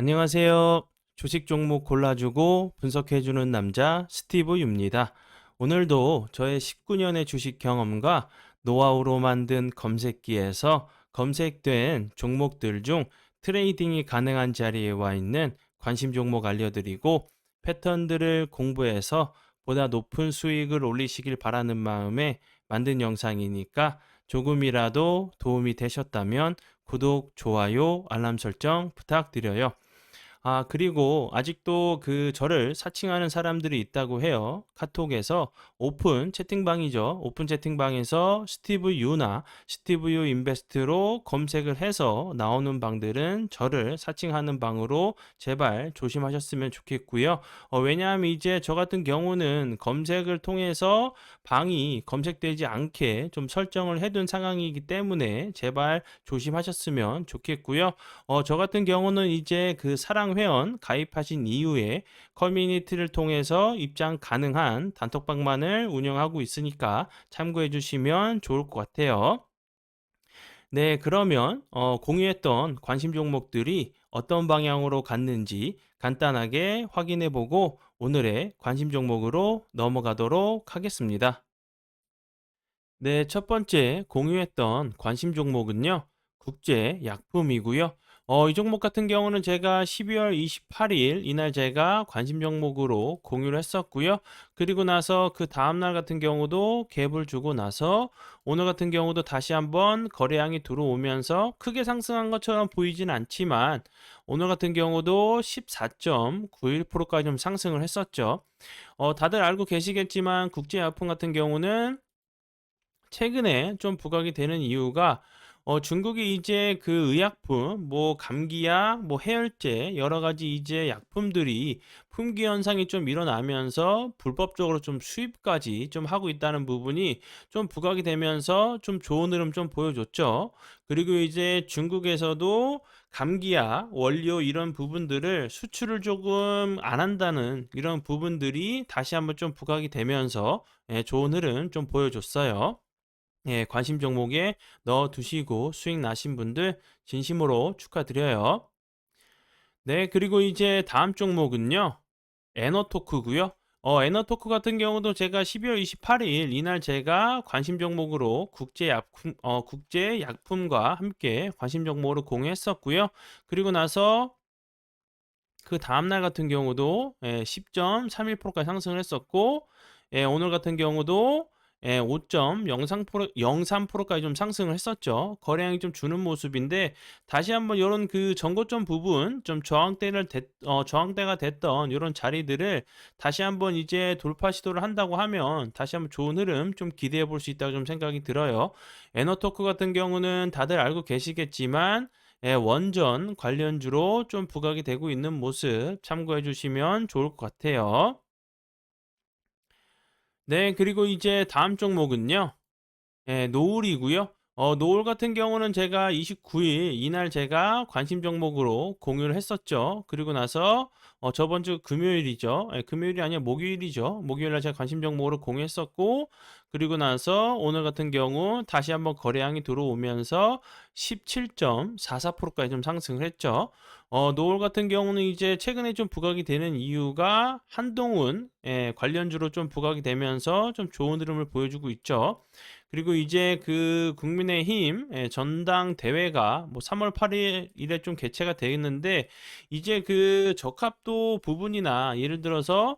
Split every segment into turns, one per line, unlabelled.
안녕하세요. 주식 종목 골라주고 분석해주는 남자 스티브 유입니다. 오늘도 저의 19년의 주식 경험과 노하우로 만든 검색기에서 검색된 종목들 중 트레이딩이 가능한 자리에 와 있는 관심 종목 알려드리고 패턴들을 공부해서 보다 높은 수익을 올리시길 바라는 마음에 만든 영상이니까 조금이라도 도움이 되셨다면 구독, 좋아요, 알람 설정 부탁드려요. 그리고 아직도 저를 사칭하는 사람들이 있다고 해요. 카톡에서 오픈 채팅방이죠. 오픈 채팅방에서 스티브 유나 스티브 유 인베스트로 검색을 해서 나오는 방들은 저를 사칭하는 방으로 제발 조심하셨으면 좋겠고요. 왜냐하면 이제 저 같은 경우는 검색을 통해서 방이 검색되지 않게 좀 설정을 해둔 상황이기 때문에 제발 조심하셨으면 좋겠고요. 저 같은 경우는 이제 사랑 회원 가입하신 이후에 커뮤니티를 통해서 입장 가능한 단톡방만을 운영하고 있으니까 참고해 주시면 좋을 것 같아요. 네, 그러면 공유했던 관심 종목들이 어떤 방향으로 갔는지 간단하게 확인해 보고 오늘의 관심 종목으로 넘어가도록 하겠습니다. 네, 첫 번째 공유했던 관심 종목은요, 국제 약품이고요. 이 종목 같은 경우는 제가 12월 28일 이날 제가 관심 종목으로 공유를 했었고요. 그리고 나서 그 다음날 같은 경우도 갭을 주고 나서 오늘 같은 경우도 다시 한번 거래량이 들어오면서 크게 상승한 것처럼 보이진 않지만 오늘 같은 경우도 14.91%까지 좀 상승을 했었죠. 다들 알고 계시겠지만 국제 약품 같은 경우는 최근에 좀 부각이 되는 이유가 중국이 이제 의약품 뭐 감기약 뭐 해열제 여러 가지 이제 약품들이 품귀 현상이 좀 일어나면서 불법적으로 좀 수입까지 좀 하고 있다는 부분이 좀 부각이 되면서 좀 좋은 흐름 좀 보여줬죠. 그리고 이제 중국에서도 감기약 원료 이런 부분들을 수출을 조금 안 한다는 이런 부분들이 다시 한번 좀 부각이 되면서 좋은 흐름 좀 보여줬어요. 예, 관심 종목에 넣어 두시고 수익 나신 분들 진심으로 축하드려요. 네, 그리고 이제 다음 종목은요. 에너토크고요. 에너토크 같은 경우도 제가 12월 28일 이날 제가 관심 종목으로 국제 약품과 함께 관심 종목으로 공유했었고요. 그리고 나서 그 다음날 같은 경우도 10.31%까지 상승을 했었고, 오늘 같은 경우도 5.03%까지 좀 상승을 했었죠. 거래량이 좀 주는 모습인데 다시 한번 이런 전고점 부분 좀 저항대가 됐던 이런 자리들을 다시 한번 이제 돌파 시도를 한다고 하면 다시 한번 좋은 흐름 좀 기대해 볼 수 있다고 좀 생각이 들어요. 에너토크 같은 경우는 다들 알고 계시겠지만 원전 관련주로 좀 부각이 되고 있는 모습 참고해 주시면 좋을 것 같아요. 네, 그리고 이제 다음 종목은요. 노을이고요. 노을 같은 경우는 제가 29일 이날 제가 관심 종목으로 공유를 했었죠. 그리고 나서 저번 주 금요일이죠. 금요일이 아니라 목요일이죠. 목요일 날 제가 관심 종목으로 공유했었고 그리고 나서 오늘 같은 경우 다시 한번 거래량이 들어오면서 17.44%까지 좀 상승을 했죠. 노을 같은 경우는 이제 최근에 좀 부각이 되는 이유가 한동훈 관련주로 좀 부각이 되면서 좀 좋은 흐름을 보여주고 있죠. 그리고 이제 국민의힘 전당대회가 뭐 3월 8일에 좀 개최가 되어 있는데 이제 적합도 부분이나 예를 들어서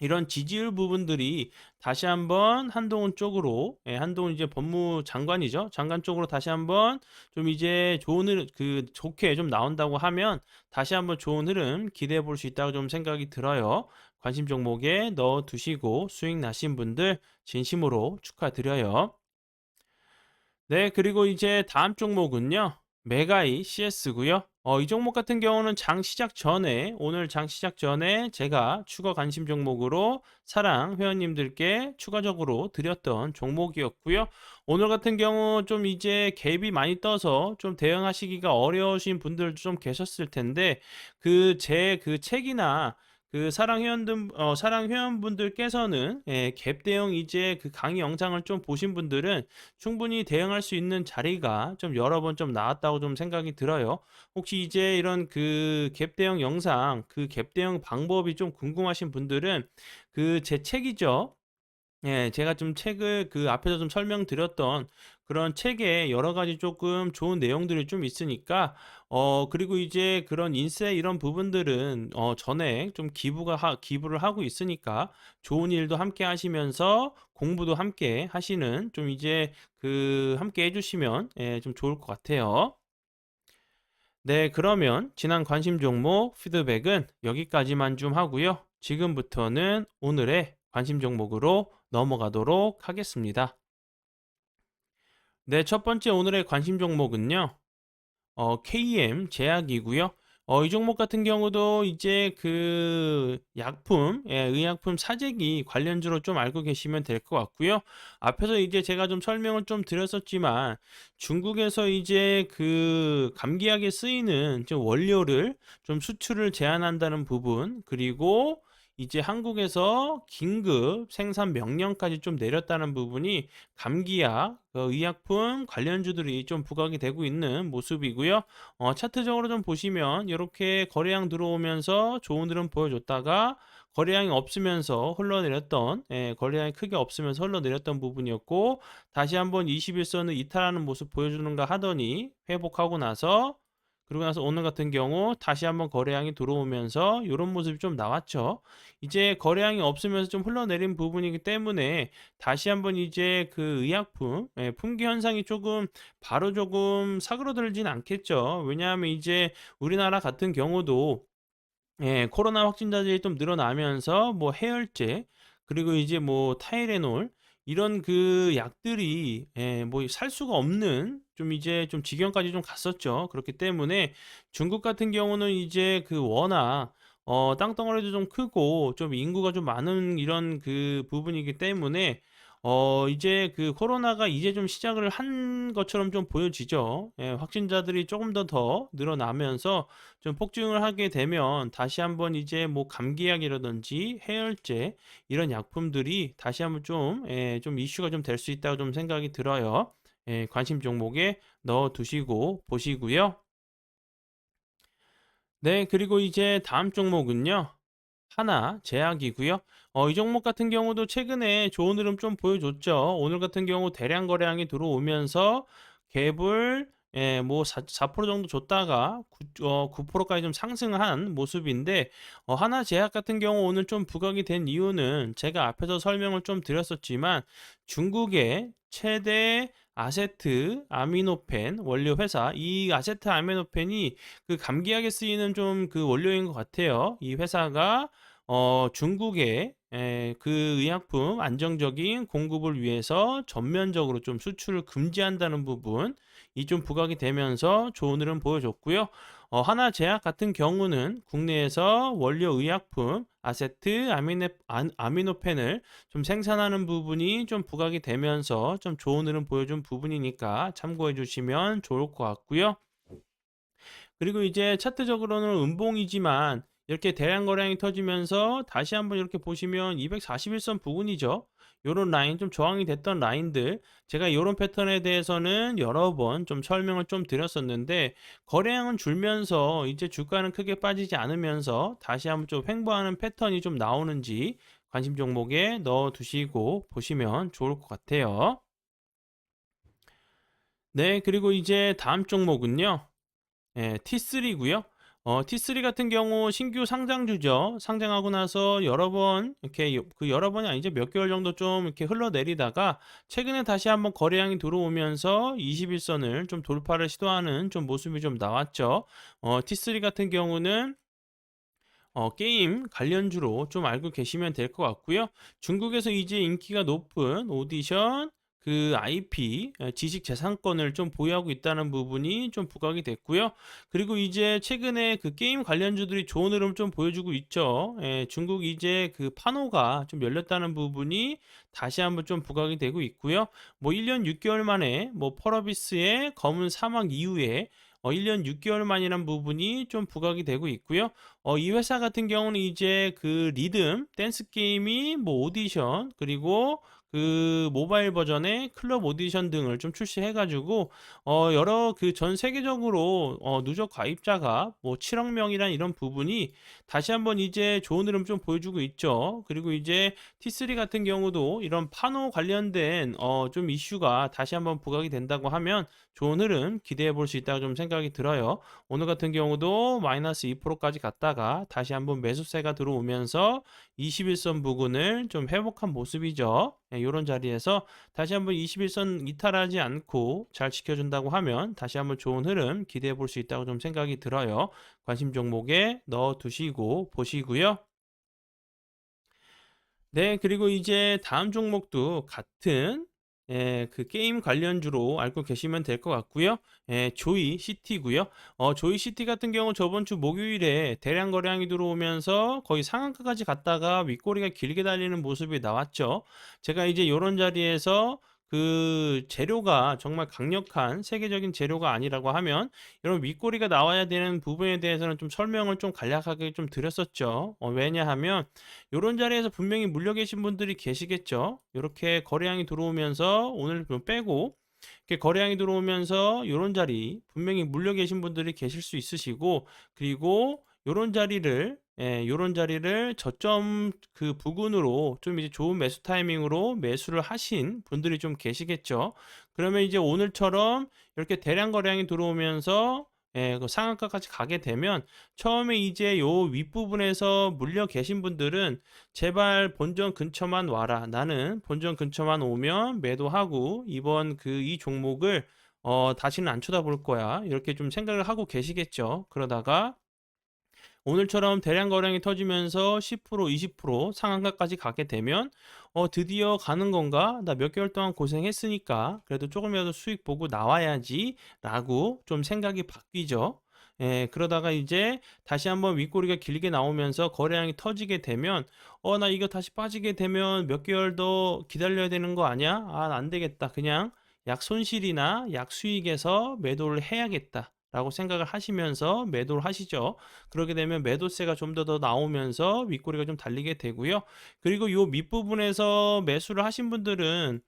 이런 지지율 부분들이 다시 한번 한동훈 쪽으로 한동훈 이제 법무장관이죠. 장관 쪽으로 다시 한번 좀 이제 좋은 흐름 좋게 좀 나온다고 하면 다시 한번 좋은 흐름 기대해 볼 수 있다고 좀 생각이 들어요. 관심 종목에 넣어 두시고 수익 나신 분들 진심으로 축하드려요. 네, 그리고 이제 다음 종목은요. 메가이 CS고요. 이 종목 같은 경우는 오늘 장 시작 전에 제가 추가 관심 종목으로 사랑 회원님들께 추가적으로 드렸던 종목이었고요. 오늘 같은 경우 좀 이제 갭이 많이 떠서 좀 대응하시기가 어려우신 분들도 좀 계셨을 텐데 제 책이나 그 사랑 회원분들께서는 갭 대응 이제 그 강의 영상을 좀 보신 분들은 충분히 대응할 수 있는 자리가 좀 여러 번 좀 나왔다고 좀 생각이 들어요. 혹시 이제 이런 그 갭 대응 영상, 그 갭 대응 방법이 좀 궁금하신 분들은 그 제 책이죠. 예. 제가 좀 책을 그 앞에서 좀 설명드렸던 그런 책에 여러 가지 조금 좋은 내용들이 좀 있으니까 그리고 이제 그런 인세 이런 부분들은 전에 좀 기부를 하고 있으니까 좋은 일도 함께 하시면서 공부도 함께 하시는 좀 이제 그 함께 해 주시면 좀 좋을 것 같아요. 네. 그러면 지난 관심 종목 피드백은 여기까지만 좀 하고요. 지금부터는 오늘의 관심 종목으로 넘어가도록 하겠습니다. 네. 첫 번째 오늘의 관심 종목은요. KM 제약이고요. 이 종목 같은 경우도 이제 그 약품, 의약품 사재기 관련주로 좀 알고 계시면 될 것 같고요. 앞에서 이제 제가 좀 설명을 좀 드렸었지만 중국에서 이제 그 감기약에 쓰이는 좀 원료를 좀 수출을 제한한다는 부분, 그리고 이제 한국에서 긴급 생산 명령까지 좀 내렸다는 부분이 감기약, 의약품 관련주들이 좀 부각이 되고 있는 모습이고요. 차트적으로 좀 보시면 이렇게 거래량 들어오면서 좋은 흐름 보여줬다가 거래량이 없으면서 흘러내렸던, 거래량이 크게 없으면서 흘러내렸던 부분이었고, 다시 한번 21선을 이탈하는 모습 보여주는가 하더니 회복하고 나서, 그러고 나서 오늘 같은 경우 다시 한번 거래량이 들어오면서 이런 모습이 좀 나왔죠. 이제 거래량이 없으면서 좀 흘러내린 부분이기 때문에 다시 한번 이제 그 의약품, 품귀 현상이 바로 조금 사그러들진 않겠죠. 왜냐하면 이제 우리나라 같은 경우도 코로나 확진자들이 좀 늘어나면서 뭐 해열제, 그리고 이제 뭐 타이레놀 이런 그 약들이 뭐 살 수가 없는 좀 이제 좀 지경까지 좀 갔었죠. 그렇기 때문에 중국 같은 경우는 이제 그 워낙 땅덩어리도 좀 크고 좀 인구가 좀 많은 이런 그 부분이기 때문에 이제 그 코로나가 이제 좀 시작을 한 것처럼 좀 보여지죠. 확진자들이 조금 더 늘어나면서 좀 폭증을 하게 되면 다시 한번 이제 뭐 감기약이라든지 해열제 이런 약품들이 다시 한번 좀 이슈가 좀 될 수 있다고 좀 생각이 들어요. 관심 종목에 넣어 두시고 보시고요. 네, 그리고 이제 다음 종목은요. 하나 제약이고요. 이 종목 같은 경우도 최근에 좋은 흐름 좀 보여줬죠. 오늘 같은 경우 대량 거래량이 들어오면서 갭을 뭐 4% 정도 줬다가 9%까지 좀 상승한 모습인데 하나 제약 같은 경우 오늘 좀 부각이 된 이유는 제가 앞에서 설명을 좀 드렸었지만 중국의 최대 아세트 아미노펜 원료 회사, 이 아세트 아미노펜이 그 감기약에 쓰이는 좀 그 원료인 것 같아요. 이 회사가 중국에 그 의약품 안정적인 공급을 위해서 전면적으로 좀 수출을 금지한다는 부분, 이 좀 부각이 되면서 좋은 흐름 보여줬고요. 하나제약 같은 경우는 국내에서 원료 의약품 아세트 아미노펜을 좀 생산하는 부분이 좀 부각이 되면서 좀 좋은 흐름 보여준 부분이니까 참고해 주시면 좋을 것 같고요. 그리고 이제 차트적으로는 음봉이지만 이렇게 대량 거래량이 터지면서 다시 한번 이렇게 보시면 241선 부근이죠. 요런 라인 좀 저항이 됐던 라인들, 제가 요런 패턴에 대해서는 여러 번 좀 설명을 좀 드렸었는데 거래량은 줄면서 이제 주가는 크게 빠지지 않으면서 다시 한번 좀 횡보하는 패턴이 좀 나오는지 관심 종목에 넣어 두시고 보시면 좋을 것 같아요. 네, 그리고 이제 다음 종목은요. T3고요. T3 같은 경우 신규 상장주죠. 상장하고 나서 여러 번 이렇게 그 여러 번이 아니죠. 몇 개월 정도 좀 이렇게 흘러내리다가 최근에 다시 한번 거래량이 들어오면서 21선을 좀 돌파를 시도하는 좀 모습이 좀 나왔죠. T3 같은 경우는 게임 관련주로 좀 알고 계시면 될 것 같고요. 중국에서 이제 인기가 높은 오디션, 그 IP, 지식 재산권을 좀 보유하고 있다는 부분이 좀 부각이 됐고요. 그리고 이제 최근에 그 게임 관련주들이 좋은 흐름 좀 보여주고 있죠. 중국 이제 그 판호가 좀 열렸다는 부분이 다시 한번 좀 부각이 되고 있고요. 뭐 1년 6개월 만에 뭐 펄어비스의 검은 사막 이후에 1년 6개월 만이란 부분이 좀 부각이 되고 있고요. 이 회사 같은 경우는 이제 그 리듬 댄스 게임이 뭐 오디션 그리고 그 모바일 버전의 클럽 오디션 등을 좀 출시해 가지고 여러 그 전 세계적으로 누적 가입자가 뭐 7억 명이란 이런 부분이 다시 한번 이제 좋은 흐름 좀 보여주고 있죠. 그리고 이제 T3 같은 경우도 이런 파노 관련된 좀 이슈가 다시 한번 부각이 된다고 하면 좋은 흐름 기대해 볼 수 있다고 좀 생각이 들어요. 오늘 같은 경우도 마이너스 2%까지 갔다가 다시 한번 매수세가 들어오면서 21선 부근을 좀 회복한 모습이죠. 이런 자리에서 다시 한번 21선 이탈하지 않고 잘 지켜준다고 하면 다시 한번 좋은 흐름 기대해 볼 수 있다고 좀 생각이 들어요. 관심 종목에 넣어 두시고 보시고요. 네, 그리고 이제 다음 종목도 같은 그 게임 관련주로 알고 계시면 될 것 같고요. 조이 시티고요. 조이 시티 같은 경우 저번 주 목요일에 대량 거래량이 들어오면서 거의 상한가까지 갔다가 윗꼬리가 길게 달리는 모습이 나왔죠. 제가 이제 이런 자리에서 그 재료가 정말 강력한 세계적인 재료가 아니라고 하면 이런 윗꼬리가 나와야 되는 부분에 대해서는 좀 설명을 좀 간략하게 좀 드렸었죠. 왜냐하면 요런 자리에서 분명히 물려 계신 분들이 계시겠죠. 요렇게 거래량이 들어오면서 오늘 좀 빼고 이렇게 거래량이 들어오면서 요런 자리 분명히 물려 계신 분들이 계실 수 있으시고 그리고 요런 자리를 요런 자리를 저점 그 부근으로 좀 이제 좋은 매수 타이밍으로 매수를 하신 분들이 좀 계시겠죠. 그러면 이제 오늘처럼 이렇게 대량 거래량이 들어오면서 그 상한가까지 가게 되면 처음에 이제 요 윗부분에서 물려 계신 분들은 제발 본전 근처만 와라. 나는 본전 근처만 오면 매도하고 이번 그 이 종목을 다시는 안 쳐다볼 거야. 이렇게 좀 생각을 하고 계시겠죠. 그러다가 오늘처럼 대량 거래량이 터지면서 10% 20% 상한가까지 가게 되면 드디어 가는 건가? 나 몇 개월 동안 고생했으니까 그래도 조금이라도 수익 보고 나와야지 라고 좀 생각이 바뀌죠. 그러다가 이제 다시 한번 윗꼬리가 길게 나오면서 거래량이 터지게 되면 나 이거 다시 빠지게 되면 몇 개월 더 기다려야 되는 거 아니야? 아, 안 되겠다. 그냥 약 손실이나 약 수익에서 매도를 해야겠다. 라고 생각을 하시면서 매도를 하시죠. 그렇게 되면 매도세가 좀 더 나오면서 윗꼬리가 좀 달리게 되고요. 그리고 요 밑부분에서 매수를 하신 분들은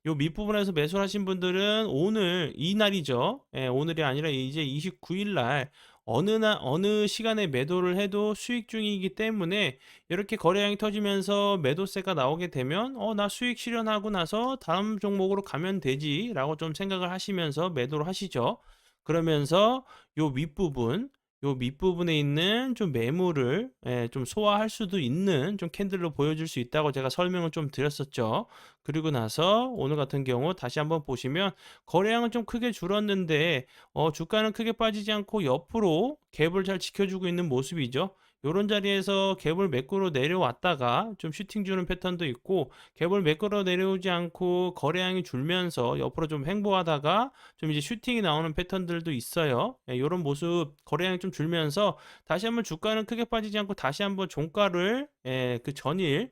요 밑부분에서 매수를 하신 분들은 오늘 이날이죠. 오늘이 아니라 이제 29일 날 어느 시간에 매도를 해도 수익 중이기 때문에 이렇게 거래량이 터지면서 매도세가 나오게 되면 나 수익 실현하고 나서 다음 종목으로 가면 되지라고 좀 생각을 하시면서 매도를 하시죠. 그러면서 요 윗부분 요 밑부분에 있는 좀 매물을 좀 소화할 수도 있는 좀 캔들로 보여줄 수 있다고 제가 설명을 좀 드렸었죠. 그리고 나서 오늘 같은 경우 다시 한번 보시면 거래량은 좀 크게 줄었는데 주가는 크게 빠지지 않고 옆으로 갭을 잘 지켜주고 있는 모습이죠. 요런 자리에서 갭을 매꾸로 내려왔다가 좀 슈팅 주는 패턴도 있고 갭을 매꾸로 내려오지 않고 거래량이 줄면서 옆으로 좀 횡보하다가 좀 이제 슈팅이 나오는 패턴들도 있어요. 요런 모습 거래량이 좀 줄면서 다시 한번 주가는 크게 빠지지 않고 다시 한번 종가를 그 전일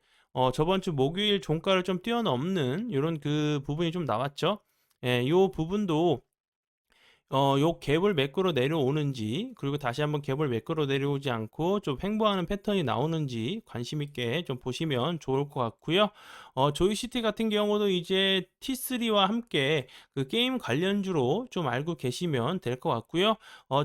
저번 주 목요일 종가를 좀 뛰어넘는 요런 그 부분이 좀 나왔죠. 요 부분도 요 갭을 매꾸러 내려오는지 그리고 다시 한번 갭을 매꾸러 내려오지 않고 좀 횡보하는 패턴이 나오는지 관심 있게 좀 보시면 좋을 것 같고요. 조이시티 같은 경우도 이제 T3와 함께 그 게임 관련주로 좀 알고 계시면 될 것 같고요.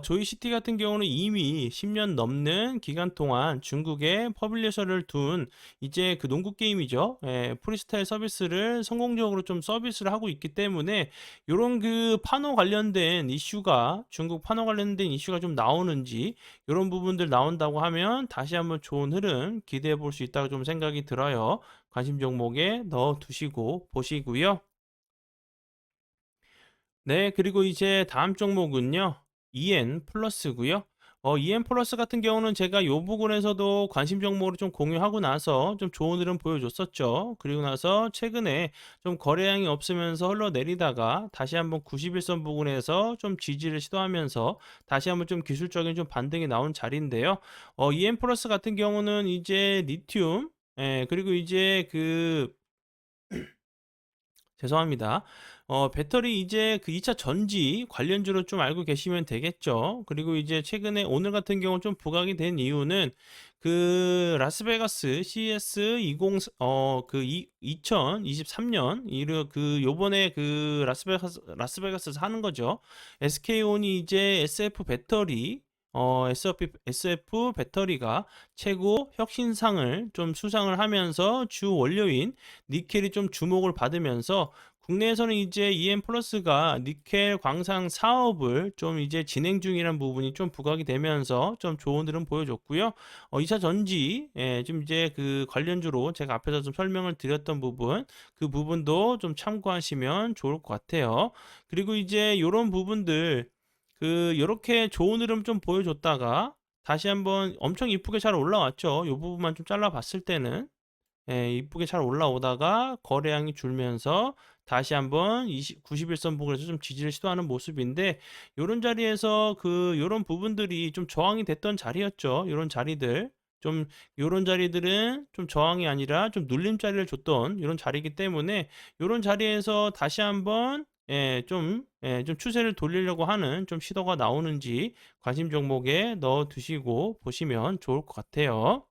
조이시티 같은 경우는 이미 10년 넘는 기간 동안 중국에 퍼블리셔를 둔 이제 그 농구 게임이죠. 프리스타일 서비스를 성공적으로 좀 서비스를 하고 있기 때문에 요런 그 파노 관련된 이슈가 중국 파노 관련된 이슈가 좀 나오는지 요런 부분들 나온다고 하면 다시 한번 좋은 흐름 기대해 볼 수 있다고 좀 생각이 들어요. 관심 종목에 넣어 두시고 보시고요. 네, 그리고 이제 다음 종목은요. EN 플러스고요. EN 플러스 같은 경우는 제가 요 부분에서도 관심 종목으로 좀 공유하고 나서 좀 좋은 흐름 보여줬었죠. 그리고 나서 최근에 좀 거래량이 없으면서 흘러내리다가 다시 한번 91선 부근에서 좀 지지를 시도하면서 다시 한번 좀 기술적인 좀 반등이 나온 자리인데요. EN 플러스 같은 경우는 이제 리튬, 그리고 이제 그 죄송합니다. 배터리 이제 그 2차 전지 관련주로 좀 알고 계시면 되겠죠. 그리고 이제 최근에 오늘 같은 경우는 좀 부각이 된 이유는 그 라스베가스 CES 2023년 이르 그 요번에 그 라스베가스에서 하는 거죠. SK온이 이제 SF 배터리 SF 배터리가 최고 혁신상을 좀 수상을 하면서 주 원료인 니켈이 좀 주목을 받으면서 국내에서는 이제 EM 플러스가 니켈 광산 사업을 좀 이제 진행 중이라는 부분이 좀 부각이 되면서 좀 좋은 흐름 보여줬고요. 2차 전지, 좀 이제 그 관련주로 제가 앞에서 좀 설명을 드렸던 부분, 그 부분도 좀 참고하시면 좋을 것 같아요. 그리고 이제 요런 부분들, 요렇게 좋은 흐름 좀 보여줬다가 다시 한번 엄청 이쁘게 잘 올라왔죠. 요 부분만 좀 잘라봤을 때는. 이쁘게 잘 올라오다가 거래량이 줄면서 다시 한번 91선 부근에서 좀 지지를 시도하는 모습인데 요런 자리에서 요런 부분들이 좀 저항이 됐던 자리였죠. 요런 자리들. 좀 요런 자리들은 좀 저항이 아니라 좀 눌림자리를 줬던 요런 자리이기 때문에 요런 자리에서 다시 한번 좀 추세를 돌리려고 하는 좀 시도가 나오는지 관심 종목에 넣어 두시고 보시면 좋을 것 같아요.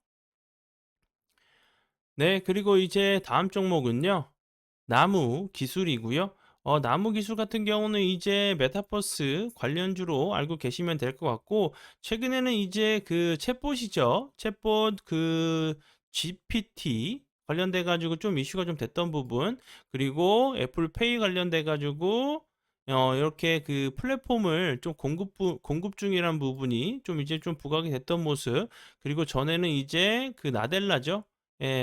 네, 그리고 이제 다음 종목은요. 나무 기술이고요. 나무 기술 같은 경우는 이제 메타버스 관련주로 알고 계시면 될 것 같고, 최근에는 이제 그 챗봇이죠. 챗봇 GPT 관련돼 가지고 좀 이슈가 좀 됐던 부분, 그리고 애플페이 관련돼 가지고 이렇게 그 플랫폼을 좀 공급 중이란 부분이 좀 이제 좀 부각이 됐던 모습, 그리고 전에는 이제 그 나델라죠.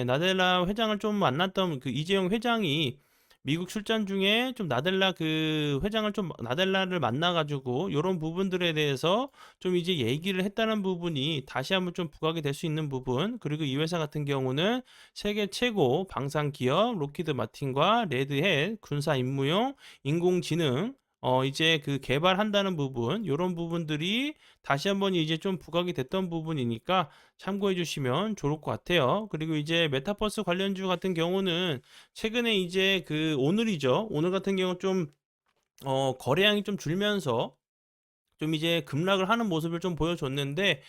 나델라 회장을 좀 만났던 그 이재용 회장이 미국 출장 중에 좀 나델라를 만나가지고 이런 부분들에 대해서 좀 이제 얘기를 했다는 부분이 다시 한번 좀 부각이 될 수 있는 부분. 그리고 이 회사 같은 경우는 세계 최고 방산 기업 로키드 마틴과 레드햇 군사 임무용 인공지능 이제 그 개발한다는 부분, 이런 부분들이 다시 한번 이제 좀 부각이 됐던 부분이니까 참고해 주시면 좋을 것 같아요. 그리고 이제 메타버스 관련주 같은 경우는 최근에 이제 오늘이죠. 오늘 같은 경우 좀 거래량이 좀 줄면서 좀 이제 급락을 하는 모습을 좀 보여줬는데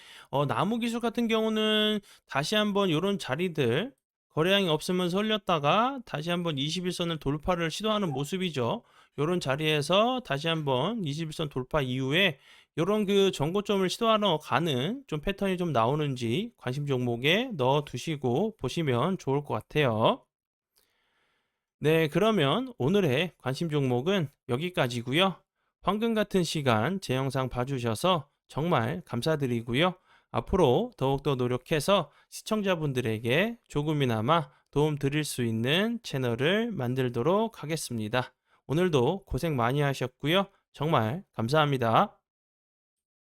나무 기술 같은 경우는 다시 한번 요런 자리들 거래량이 없으면서 흘렸다가 다시 한번 21선을 돌파를 시도하는 모습이죠. 요런 자리에서 다시 한번 21선 돌파 이후에 요런 전고점을 시도하러 가는 좀 패턴이 좀 나오는지 관심 종목에 넣어 두시고 보시면 좋을 것 같아요. 네, 그러면 오늘의 관심 종목은 여기까지고요. 황금 같은 시간 제 영상 봐주셔서 정말 감사드리고요. 앞으로 더욱더 노력해서 시청자분들에게 조금이나마 도움 드릴 수 있는 채널을 만들도록 하겠습니다. 오늘도 고생 많이 하셨고요. 정말 감사합니다.